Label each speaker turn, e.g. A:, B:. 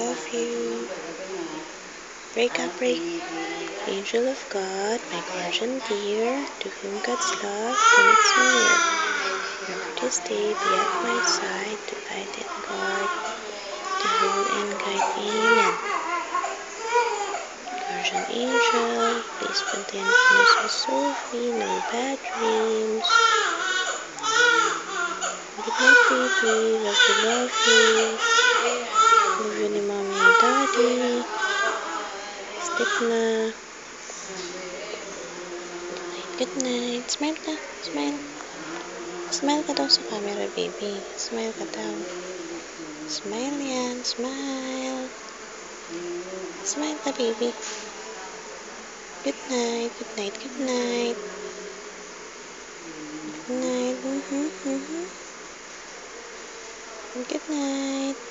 A: love you. Break up, break. Angel of God, my guardian dear, to whom God's love commits me near. Never this day be at my side, to guide and guard, to hold and guide me. Amen. Guardian angel, please maintain goodness and Sophie, no bad dreams. Good night, baby. Love you, love you. Love you ni mommy and daddy. Sleep na. Good night. Smile ka. Smile. Smile ka daw sa camera, baby. Smile ka daw. Smile yan. Smile. Smile ka, baby. Good night. Good night. Good night. Good night. Good night.